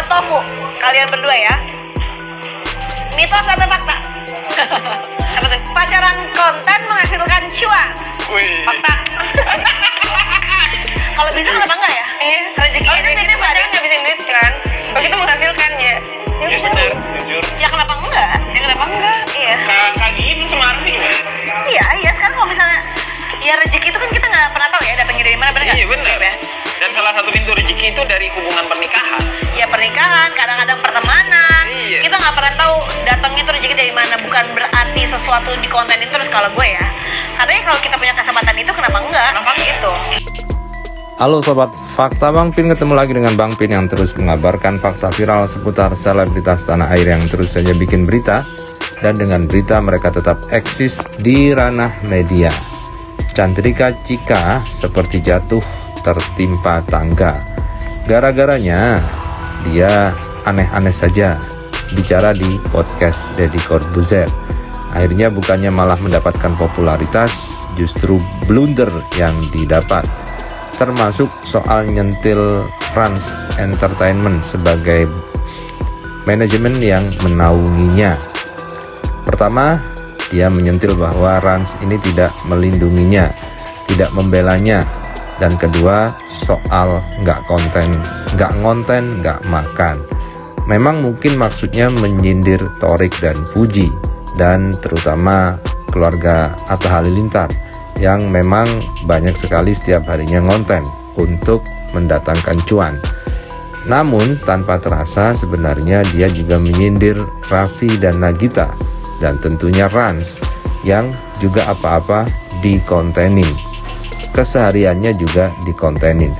Tofu, kalian berdua ya. Mitos atau fakta? Apa tuh? Pacaran konten menghasilkan cuan. Wih. Fakta. Kalau bisa kenapa enggak ya? Rezeki Kan kita pacaran ngabisin duit kan? Kalau kita menghasilkan ya. Ya bener, jujur. Ya kenapa enggak? Ya kenapa enggak? Iya. Kak Gini sama Arfi gimana? Iya. Sekarang kalau misalnya ya rezeki itu kan kita nggak pernah tahu ya datangnya dari mana, benar nggak? Iya bener. Ya? Dan salah satu pintu rezeki itu dari hubungan pernikahan. Ya pernikahan, kadang-kadang pertemanan. Iya. Kita nggak pernah tahu datangnya itu rezeki dari mana. Bukan berarti sesuatu di kontenin terus kalau gue ya. Karena ya kalau kita punya kesempatan itu kenapa enggak? Kenapa enggak? Gitu. Halo Sobat Fakta, Bang Pin ketemu lagi dengan Bang Pin yang terus mengabarkan fakta viral seputar selebritas tanah air yang terus saja bikin berita. Dan dengan berita mereka tetap eksis di ranah media. Chandrika Chika seperti jatuh tertimpa tangga. Gara-garanya dia aneh-aneh saja bicara di podcast Deddy Corbuzier. Akhirnya bukannya malah mendapatkan popularitas, justru blunder yang didapat. Termasuk soal nyentil Rans Entertainment sebagai manajemen yang menaunginya. Pertama, dia menyentil bahwa Rans ini tidak melindunginya, tidak membelanya. Dan kedua, soal nggak ngonten, nggak makan. Memang mungkin maksudnya menyindir Thorik dan Puji, dan terutama keluarga Atta Halilintar yang memang banyak sekali setiap harinya ngonten untuk mendatangkan cuan. Namun tanpa terasa sebenarnya dia juga menyindir Raffi dan Nagita dan tentunya Rans yang juga apa-apa dikontenin. Kesehariannya juga dikontenin.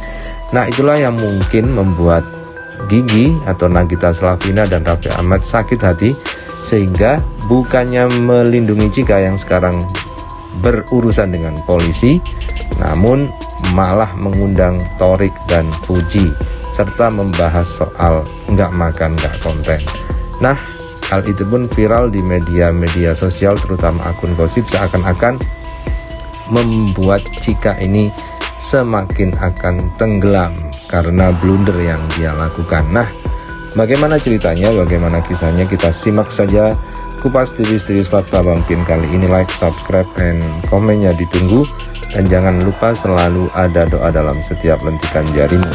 Nah itulah yang mungkin membuat Gigi atau Nagita Slavina dan Raffi Ahmad sakit hati, sehingga bukannya melindungi Chika yang sekarang berurusan dengan polisi, namun malah mengundang Thorik dan Puji serta membahas soal nggak makan nggak konten. Nah hal itu pun viral di media sosial terutama akun gosip, seakan-akan membuat Chika ini semakin akan tenggelam karena blunder yang dia lakukan. Nah bagaimana ceritanya, bagaimana kisahnya, kita simak saja kupas tipis-tipis fakta Bang Pin kali ini. Like, subscribe, and komennya ditunggu. Dan jangan lupa selalu ada doa dalam setiap lentikan jarimu.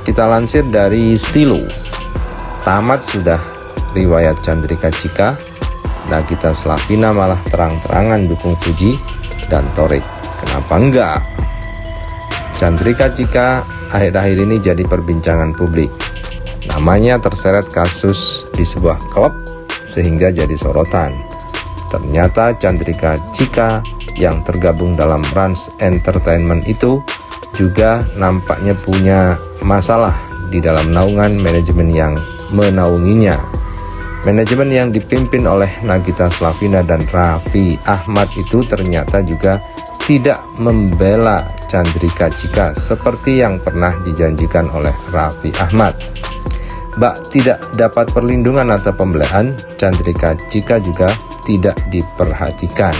Kita lansir dari Stilo. Tamat sudah riwayat Chandrika Chika, Nagita Slavina malah terang-terangan dukung Puji dan Thorik. Kenapa enggak? Chandrika Chika akhir-akhir ini jadi perbincangan publik. Namanya terseret kasus di sebuah klub sehingga jadi sorotan. Ternyata Chandrika Chika yang tergabung dalam Rans Entertainment itu juga nampaknya punya masalah di dalam naungan manajemen yang menaunginya. Manajemen yang dipimpin oleh Nagita Slavina dan Raffi Ahmad itu ternyata juga tidak membela Chandrika Chika seperti yang pernah dijanjikan oleh Raffi Ahmad. Bak tidak dapat perlindungan atau pembelaan, Chandrika Chika juga tidak diperhatikan.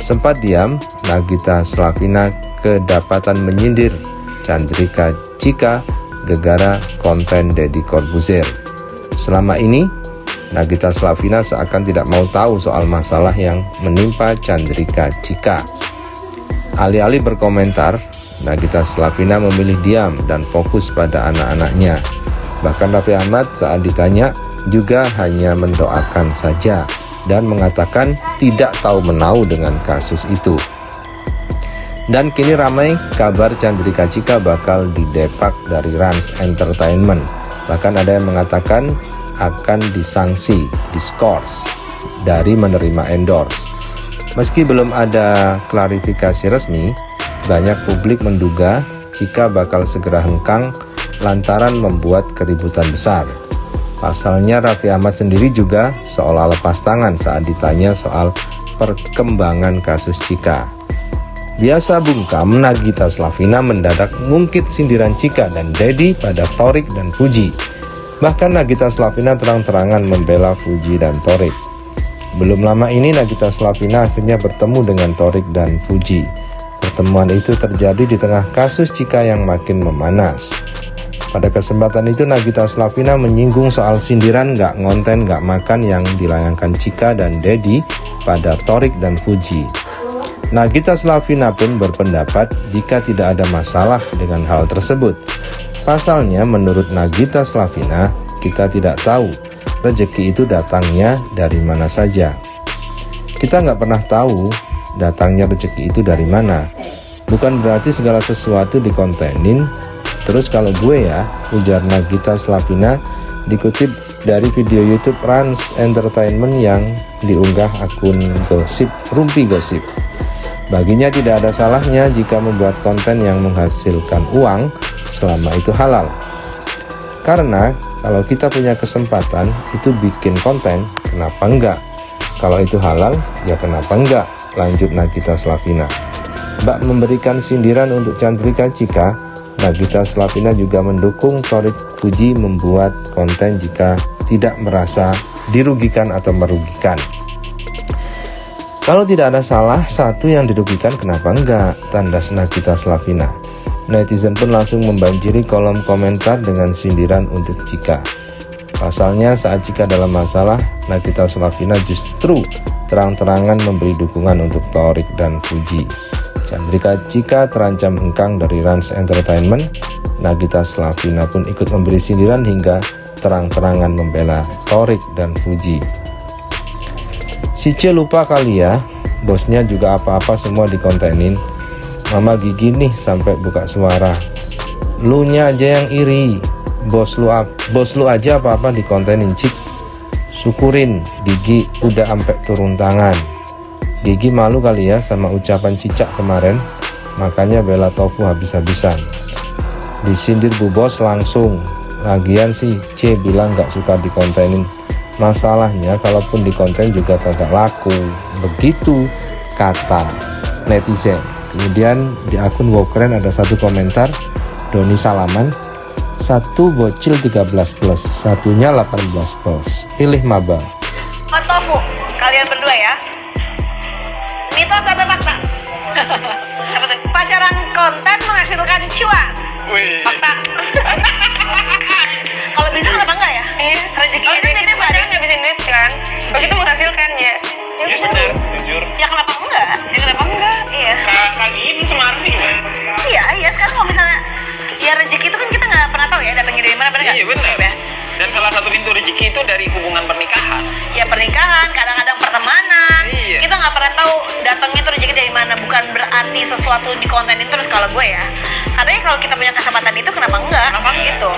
Sempat diam, Nagita Slavina kedapatan menyindir Chandrika Chika gegara konten Deddy Corbuzier. Selama ini Nagita Slavina seakan tidak mau tahu soal masalah yang menimpa Chandrika Chika. Alih-alih berkomentar, Nagita Slavina memilih diam dan fokus pada anak-anaknya. Bahkan Raffi Ahmad saat ditanya juga hanya mendoakan saja dan mengatakan tidak tahu menau dengan kasus itu. Dan kini ramai kabar Chandrika Chika bakal didepak dari Rans Entertainment. Bahkan ada yang mengatakan akan disanksi, diskors dari menerima endorse. Meski belum ada klarifikasi resmi, banyak publik menduga Chika bakal segera hengkang lantaran membuat keributan besar. Pasalnya Raffi Ahmad sendiri juga seolah lepas tangan saat ditanya soal perkembangan kasus Chika. Biasa bungkam, Nagita Slavina mendadak ngungkit sindiran Chika dan Deddy pada Thorik dan Puji. Bahkan Nagita Slavina terang-terangan membela Fuji dan Thorik. Belum lama ini Nagita Slavina akhirnya bertemu dengan Thorik dan Fuji. Pertemuan itu terjadi di tengah kasus Chika yang makin memanas. Pada kesempatan itu Nagita Slavina menyinggung soal sindiran gak ngonten gak makan yang dilayangkan Chika dan Dedi pada Thorik dan Fuji. Nagita Slavina pun berpendapat jika tidak ada masalah dengan hal tersebut. Pasalnya menurut Nagita Slavina, kita tidak tahu rezeki itu datangnya dari mana saja. Kita nggak pernah tahu datangnya rezeki itu dari mana. Bukan berarti segala sesuatu dikontenin. Terus kalau gue ya, ujar Nagita Slavina dikutip dari video YouTube Rans Entertainment yang diunggah akun gosip Rumpi Gosip. Baginya tidak ada salahnya jika membuat konten yang menghasilkan uang selama itu halal. Karena kalau kita punya kesempatan itu bikin konten, kenapa enggak? Kalau itu halal, ya kenapa enggak? Lanjut Nagita Slavina. Bak memberikan sindiran untuk Chandrika Chika, Nagita Slavina juga mendukung Thorik Fuji membuat konten jika tidak merasa dirugikan atau merugikan. Kalau tidak ada salah satu yang dirugikan, kenapa enggak? Tandas Nagita Slavina. Netizen pun langsung membanjiri kolom komentar dengan sindiran untuk Chika. Pasalnya saat Chika dalam masalah, Nagita Slavina justru terang-terangan memberi dukungan untuk Thorik dan Fuji. Chandrika Chika terancam hengkang dari Rans Entertainment. Nagita Slavina pun ikut memberi sindiran hingga terang-terangan membela Thorik dan Fuji. Si C lupa kali ya, bosnya juga apa-apa semua dikontenin. Mama Gigi nih sampai buka suara. Lu nya aja yang iri. Bos lu aja apa-apa dikontenin, Cik. Syukurin Gigi udah sampai turun tangan. Gigi malu kali ya sama ucapan Cicak kemarin, makanya bela Tofu habis-habisan. Disindir Bu Bos langsung. Lagian sih C bilang gak suka dikontenin. Masalahnya kalaupun di konten juga kagak laku. Begitu kata netizen. Kemudian di akun Wow Keren ada satu komentar, Doni Salaman, satu bocil 13+, satunya 18+. Pilih maba. Oh, Tofu, kalian berdua ya. Mitos atau fakta? Apa tuh? Pacaran konten menghasilkan cuan. Wih. Fakta. Kalau bisa kenapa enggak ya? Iya. Rezeki Oh, dari itu situ pacaran ngabisin duit kan? Begitu menghasilkannya. Ya benar, jujur. Ya kenapa enggak? Ya kenapa enggak? Iya. Kak Gigi Semarang sih gimana? Iya. Sekarang kalau misalnya ya rezeki itu kan kita nggak pernah tahu ya datangnya dari mana, benar nggak? Iya benar. Ya. Dan salah satu pintu rezeki itu dari hubungan pernikahan. Ya pernikahan, kadang-kadang pertemanan. Iya. Kita nggak pernah tahu datangnya itu rezeki dari mana. Bukan berarti sesuatu dikontenin terus kalau gue ya. Karena ya kalau kita punya kesempatan itu kenapa enggak? Kenapa enggak? Gitu.